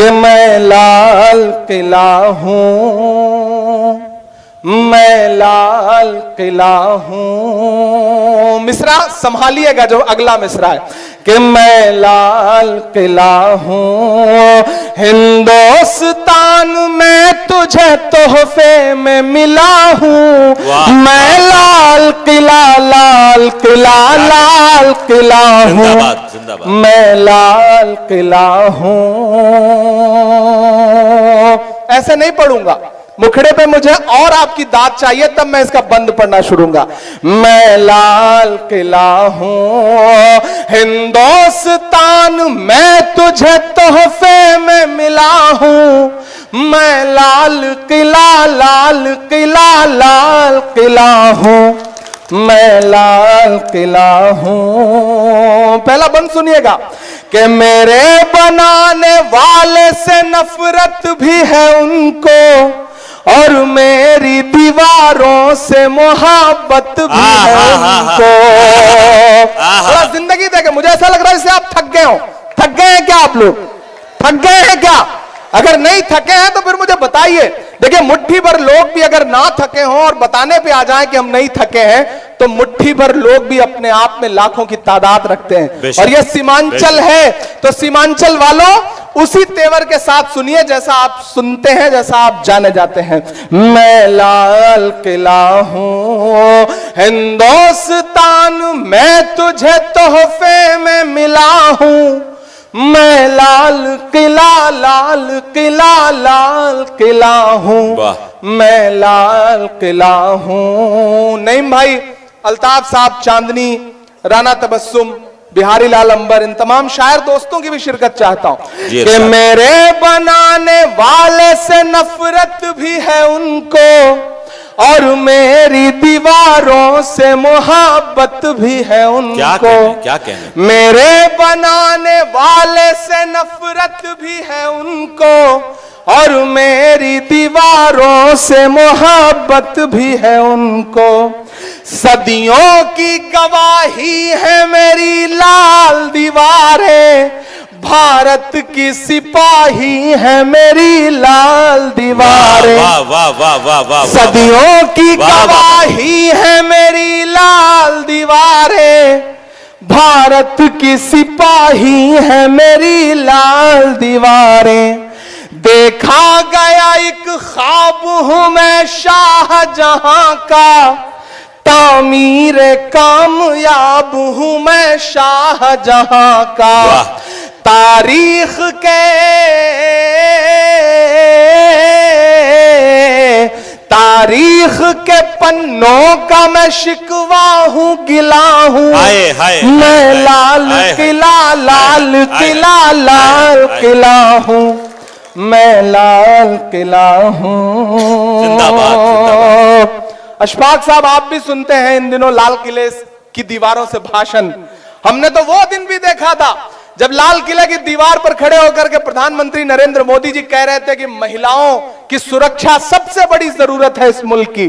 कि मैं लाल किला हूं, मैं लाल किला हूं। मिसरा संभालिएगा जो अगला मिसरा है कि मैं लाल किला हूं, हिंदुस्तान में तुझे तोहफे में मिला हूं। मैं लाल किला, लाल किला, लाल किला हूं, मैं लाल किला हूं। ऐसे नहीं पढ़ूंगा, मुखड़े पे मुझे और आपकी दाद चाहिए, तब मैं इसका बंद पढ़ना शुरूंगा। मैं लाल किला हूं, हिंदुस्तान में तुझे तोहफे में मिला हूं। मैं लाल किला, लाल किला, लाल किला हूं, मैं लाल किला हूं। पहला बंद सुनिएगा कि मेरे बनाने वाले से नफरत भी है उनको, और मेरी दीवारों से मोहब्बत भी है उनको। थोड़ा जिंदगी देखे, मुझे ऐसा लग रहा है जैसे आप थक गए हो। थक गए हैं क्या आप लोग? थक गए हैं क्या? अगर नहीं थके हैं तो फिर मुझे बताइए। देखिए, मुट्ठी भर लोग भी अगर ना थके हों और बताने पे आ जाएं कि हम नहीं थके हैं, तो मुट्ठी भर लोग भी अपने आप में लाखों की तादाद रखते हैं। और ये सीमांचल है, तो सीमांचल वालों उसी तेवर के साथ सुनिए जैसा आप सुनते हैं, जैसा आप जाने जाते हैं। मैं लाल किला हूं, हिंदुस्तान में तुझे तोहफे में मिला हूं। मैं लाल किला, लाल किला, लाल किला हूं, मैं लाल किला हूं। नईम भाई, अल्ताफ साहब चांदनी, राना तबस्सुम, बिहारी लाल अंबर, इन तमाम शायर दोस्तों की भी शिरकत चाहता हूं कि मेरे बनाने वाले से नफरत भी है उनको, और मेरी दीवारों से मोहब्बत भी है उनको। क्या कहने? मेरे बनाने वाले से नफरत भी है उनको, और मेरी दीवारों से मोहब्बत भी है उनको। सदियों की गवाही है मेरी लाल दीवारें, भारत की सिपाही है मेरी लाल दीवारें। वाह वाह वाह वाह वाह। सदियों की गवाही है मेरी लाल दीवारें, भारत की सिपाही है मेरी लाल दीवारें। देखा गया एक ख्वाब हूं मैं शाहजहां का, तामीर कामयाब हूं मैं शाहजहां का। तारीख के पन्नों का मैं शिकवा हूं, गिला हूं। मैं लाल किला, लाल किला, लाल किला हूं, मैं लाल किला हूं। जिंदाबाद। अशफाक साहब, आप भी सुनते हैं इन दिनों लाल किले की दीवारों से भाषण। हमने तो वो दिन भी देखा था जब लाल किले की दीवार पर खड़े होकर के प्रधानमंत्री नरेंद्र मोदी जी कह रहे थे कि महिलाओं की सुरक्षा सबसे बड़ी जरूरत है इस मुल्क की।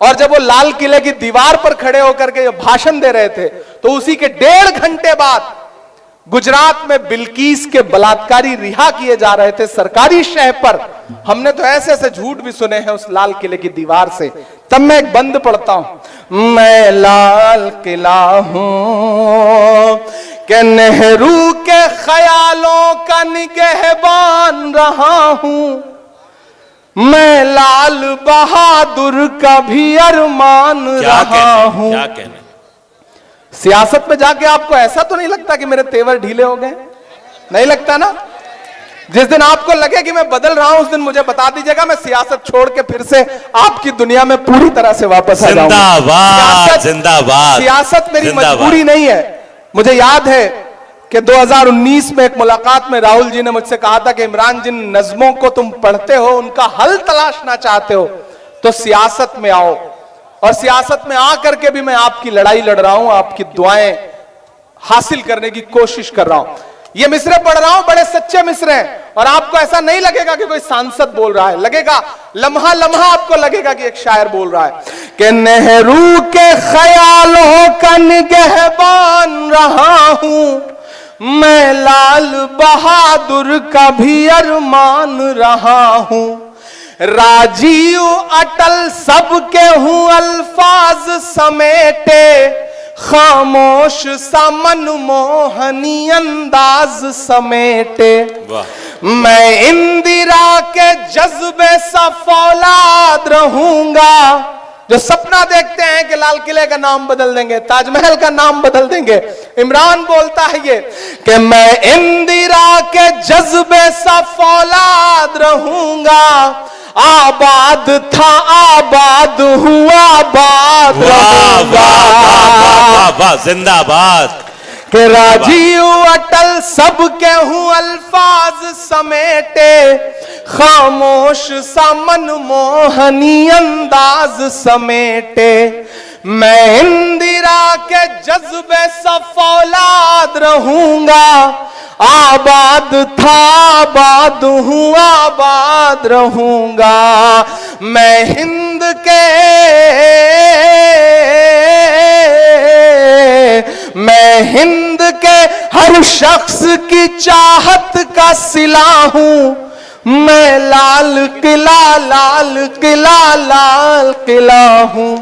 और जब वो लाल किले की दीवार पर खड़े होकर के भाषण दे रहे थे, तो उसी के 1.5 घंटे बाद गुजरात में बिल्किस के बलात्कारी रिहा किए जा रहे थे सरकारी शह पर। हमने तो ऐसे ऐसे झूठ भी सुने हैं उस लाल किले की दीवार से। तब मैं एक बंद पढ़ता हूं, मैं लाल किला हूं कि नेहरू के ख्यालों का निगहबान रहा हूं। मैं लाल बहादुर का भी अरमान रहा हूं। क्या कहने? सियासत में जाके आपको ऐसा तो नहीं लगता कि मेरे तेवर ढीले हो गए? नहीं लगता ना? जिस दिन आपको लगे कि मैं बदल रहा हूं, उस दिन मुझे बता दीजिएगा, मैं सियासत छोड़ के फिर से आपकी दुनिया में पूरी तरह से वापस आ जाऊंगा। जिंदाबाद, जिंदाबाद। सियासत मेरी मजबूरी नहीं है। मुझे याद है कि 2019 में एक मुलाकात में राहुल जी ने मुझसे कहा था कि इमरान, जिन नज्मों को तुम पढ़ते हो उनका हल तलाशना चाहते हो तो सियासत में आओ। और सियासत में आकर के भी मैं आपकी लड़ाई लड़ रहा हूं, आपकी दुआएं हासिल करने की कोशिश कर रहा हूं। ये मिसरे पढ़ रहा हूं, बड़े सच्चे मिसरे हैं। और आपको ऐसा नहीं लगेगा कि कोई सांसद बोल रहा है, लगेगा लम्हा लम्हा आपको लगेगा कि एक शायर बोल रहा है कि नेहरू के ख्यालों का निगहबान रहा हूं। मैं लाल बहादुर का भी अरमान रहा हूं, राजीव अटल सबके हूं अल्फाज समेटे, खामोश सा मनमोहनी अंदाज समेटे। मैं इंदिरा के जज्बे सा फौलाद रहूंगा, जो सपना देखते हैं कि लाल किले का नाम बदल देंगे, ताजमहल का नाम बदल देंगे। इमरान बोलता है ये कि मैं इंदिरा के जज्बे सा फौलाद रहूंगा, आबाद था आबाद हुआ आबाद रहूंगा। वाह जिंदाबाद। कि राजीव अटल सबके हूं अल्फाज समेटे, खामोश सा मनमोहनी अंदाज समेटे। मैं इंदिरा के जज्बे सा फौलाद रहूंगा, आबाद था आबाद हूं आबाद रहूंगा। मैं हिंद के हर शख्स की चाहत का सिला हूं, मैं लाल किला लाल किला हूं,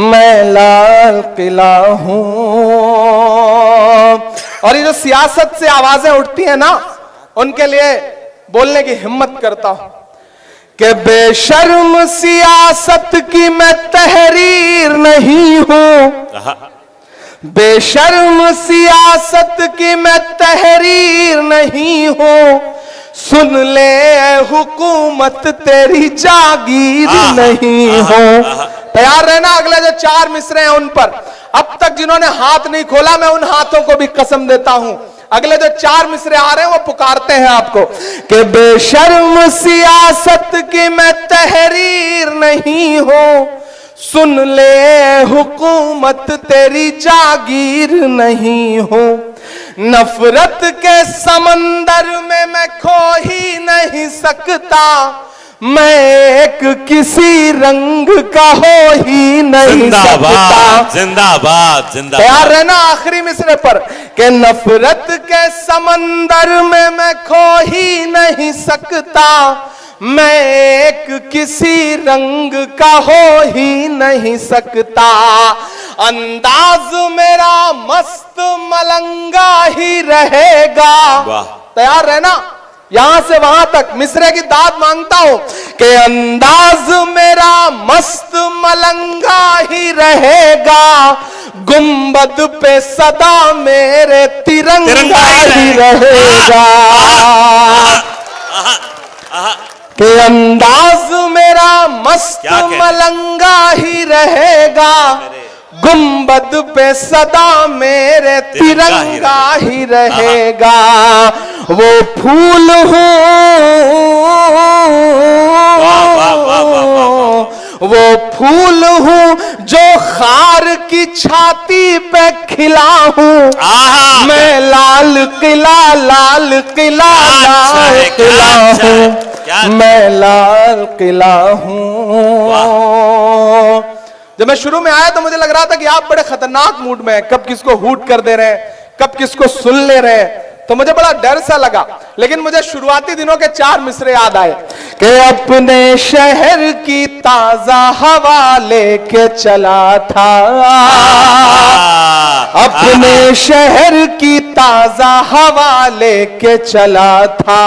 मैं लाल किला हूं। और ये जो सियासत से आवाजें उठती हैं ना, उनके लिए बोलने की हिम्मत करता हूं कि बेशर्म सियासत की मैं तहरीर नहीं हूं, बेशर्म सियासत की मैं तहरीर नहीं हूं, सुन ले हुकूमत तेरी जागीर नहीं हो। तैयार रहना अगले जो 4 मिसरे हैं उन पर। अब तक जिन्होंने हाथ नहीं खोला, मैं उन हाथों को भी कसम देता हूं, अगले जो 4 मिसरे आ रहे हैं वो पुकारते हैं आपको कि बेशर्म सियासत की मैं तहरीर नहीं हूं, सुन ले हुकूमत तेरी जागीर नहीं हो। नफरत के समंदर में मैं खो ही नहीं सकता, मैं एक किसी रंग का हो ही नहीं सकता। जिंदाबाद जिंदाबाद। तैयार रहना आखिरी मिसरे पर कि नफरत के समंदर में मैं खो ही नहीं सकता, मैं एक किसी रंग का हो ही नहीं सकता। अंदाज मेरा मस्त मलंगा ही रहेगा। तैयार रहना, यहां से वहां तक मिसरे की दाद मांगता हूं कि अंदाज मेरा मस्त मलंगा ही रहेगा, गुंबद पे सदा मेरे तिरंगा ही रहेगा। कि अंदाज मेरा मस्त मलंगा ही रहेगा, गुंबद पे सदा मेरे तिरंगा ही रहेगा। वो फूल हूँ, वो फूल हूँ जो खार की छाती पे खिला हूँ, मैं लाल किला लाल किला लाल किला हूँ, मैं लाल किला हूँ। जब मैं शुरू में आया तो मुझे लग रहा था कि आप बड़े खतरनाक मूड में हैं, कब किसको हूट कर दे रहे हैं, कब किसको सुन ले रहे हैं, तो मुझे बड़ा डर सा लगा। लेकिन मुझे शुरुआती दिनों के 4 मिसरे याद आए कि अपने शहर की ताजा हवा लेके चला था, अपने शहर की ताजा हवा लेके चला था,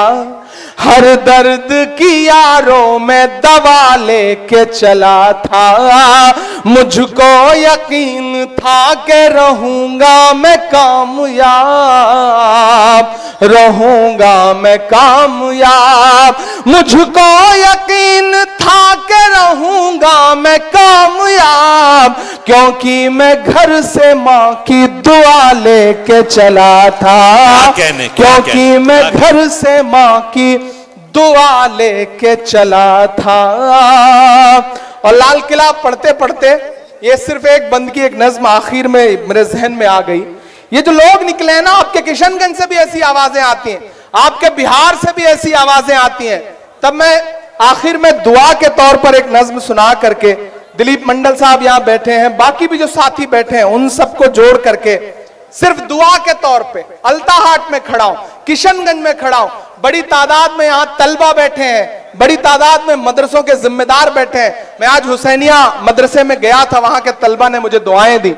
हर दर्द की यारों में दवा लेके चला था, मुझको यकीन था कि रहूंगा मैं कामयाब, रहूंगा मैं कामयाब, मुझको यकीन था कि रहूंगा मैं कामयाब, क्योंकि मैं घर से माँ की दुआ लेके चला था, क्योंकि मैं घर से माँ की दुआ लेके चला था। और लाल किला पढ़ते पढ़ते ये सिर्फ एक बंद की एक नज्म आखिर में मेरे जहन में आ गई। ये जो लोग निकले हैं ना, आपके किशनगंज से भी ऐसी आवाजें आती हैं, आपके बिहार से भी ऐसी आवाजें आती हैं, तब मैं आखिर में दुआ के तौर पर एक नज्म सुना करके, दिलीप मंडल साहब यहां बैठे हैं, बाकी भी जो साथी बैठे हैं, उन सबको जोड़ करके सिर्फ दुआ के तौर पे अल्ताहाट में खड़ा हूं, किशनगंज में खड़ा हूं, बड़ी तादाद में यहां तलबा बैठे हैं, बड़ी तादाद में मदरसों के जिम्मेदार बैठे हैं। मैं आज हुसैनिया मदरसे में गया था, वहां के तलबा ने मुझे दुआएं दी।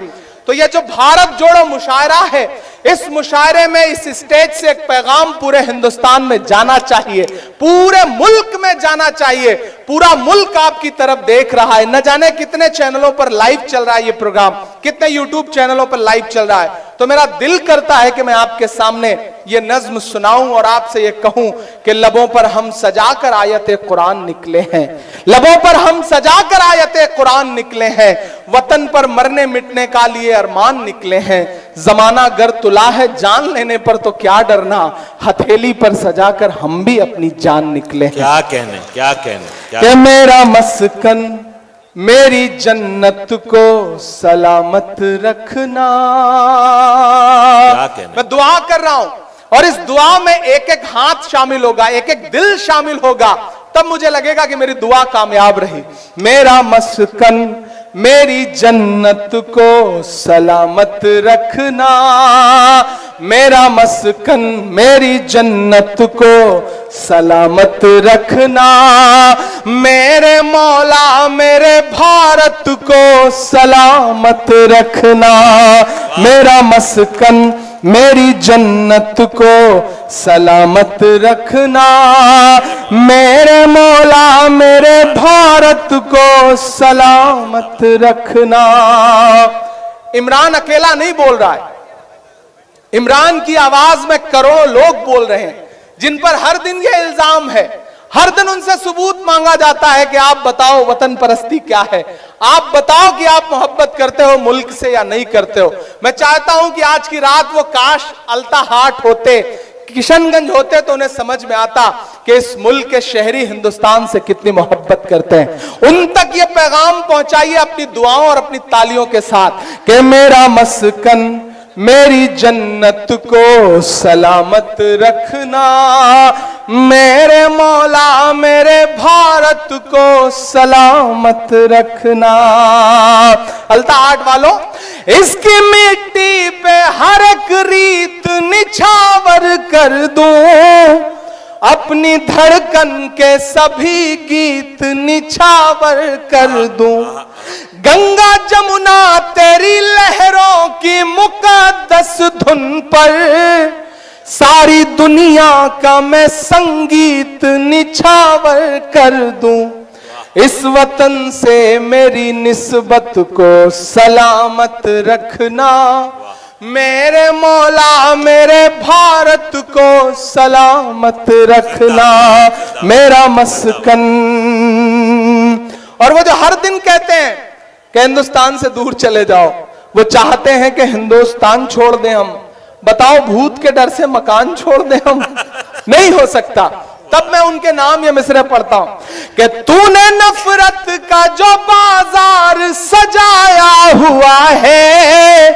तो ये जो भारत जोड़ो मुशायरा है, इस मुशायरे में इस स्टेज से एक पैगाम पूरे हिंदुस्तान में जाना चाहिए, पूरे मुल्क में जाना चाहिए। पूरा मुल्क आपकी तरफ देख रहा है, न जाने कितने चैनलों पर लाइव चल रहा है ये प्रोग्राम, कितने यूट्यूब चैनलों पर लाइव चल रहा है। तो मेरा दिल करता है कि मैं आपके सामने ये नज्म सुनाऊं और आपसे ये कहूं कि लबों पर हम सजाकर आयते कुरान निकले हैं, लबों पर हम सजाकर आयते कुरान निकले हैं, वतन पर मरने मिटने का लिए अरमान निकले हैं। जमाना गर तुला है जान लेने पर तो क्या डरना, हथेली पर सजाकर हम भी अपनी जान निकले हैं। क्या कहने, क्या कहने, क्या कि मेरा मस्कन मेरी जन्नत को सलामत रखना। कहने? मैं दुआ कर रहा हूं और इस दुआ में एक एक हाथ शामिल होगा, एक एक दिल शामिल होगा, तब मुझे लगेगा कि मेरी दुआ कामयाब रही। मेरा मस्कन मेरी जन्नत को सलामत रखना, मेरा मस्कन मेरी जन्नत को सलामत रखना, मेरे मौला मेरे भारत को सलामत रखना, मेरा मस्कन मेरी जन्नत को सलामत रखना, मेरे मौला मेरे भारत को सलामत रखना। इमरान अकेला नहीं बोल रहा है, इमरान की आवाज में करोड़ों लोग बोल रहे हैं, जिन पर हर दिन यह इल्जाम है, हर दिन उनसे सबूत मांगा जाता है कि आप बताओ वतन परस्ती क्या है, आप बताओ कि आप मोहब्बत करते हो मुल्क से या नहीं करते हो। मैं चाहता हूं कि आज की रात वो काश अल्ताहाट होते, किशनगंज होते, तो उन्हें समझ में आता कि इस मुल्क के शहरी हिंदुस्तान से कितनी मोहब्बत करते हैं। उन तक ये पैगाम पहुंचाइए अपनी दुआओं और अपनी तालियों के साथ कि मेरा मस्कन मेरी जन्नत को सलामत रखना, मेरे मौला मेरे भारत को सलामत रखना। अल्ताहाट वालों, इसकी मिट्टी पे हर एक रीत निछावर कर दूं, अपनी धड़कन के सभी गीत निछावर कर दूं, गंगा जमुना तेरी लहरों की मुकद्दस धुन पर सारी दुनिया का मैं संगीत निछावर कर दूं, इस वतन से मेरी निस्बत को सलामत रखना, मेरे मौला मेरे भारत को सलामत रखना, मेरा मस्कन। और वो जो हर दिन कहते हैं कि हिंदुस्तान से दूर चले जाओ, वो चाहते हैं कि हिंदुस्तान छोड़ दें हम। बताओ भूत के डर से मकान छोड़ दें हम? नहीं हो सकता। तब मैं उनके नाम ये मिसरे पढ़ता हूं कि तूने नफरत का जो बाजार सजाया हुआ है,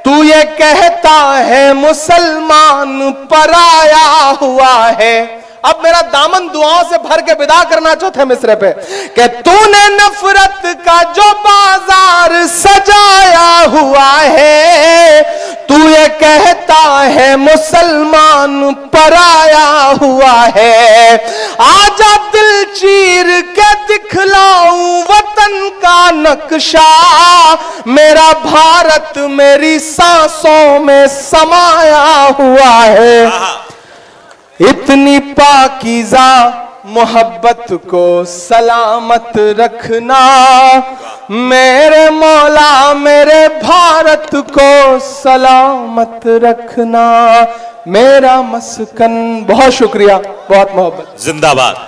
तू ये कहता है मुसलमान पराया हुआ है। अब मेरा दामन दुआओं से भर के विदा करना चौथे मिसरे पे कि तूने नफरत का जो बाजार सजाया हुआ है, तू ये कहता है मुसलमान पराया हुआ है। आजा दिल चीर के दिखलाऊं वतन का नक्शा, मेरा भारत मेरी सांसों में समाया हुआ है। इतनी पाकीज़ा मोहब्बत को सलामत रखना, मेरे मौला मेरे भारत को सलामत रखना, मेरा मस्कन। बहुत शुक्रिया, बहुत मोहब्बत। जिंदाबाद।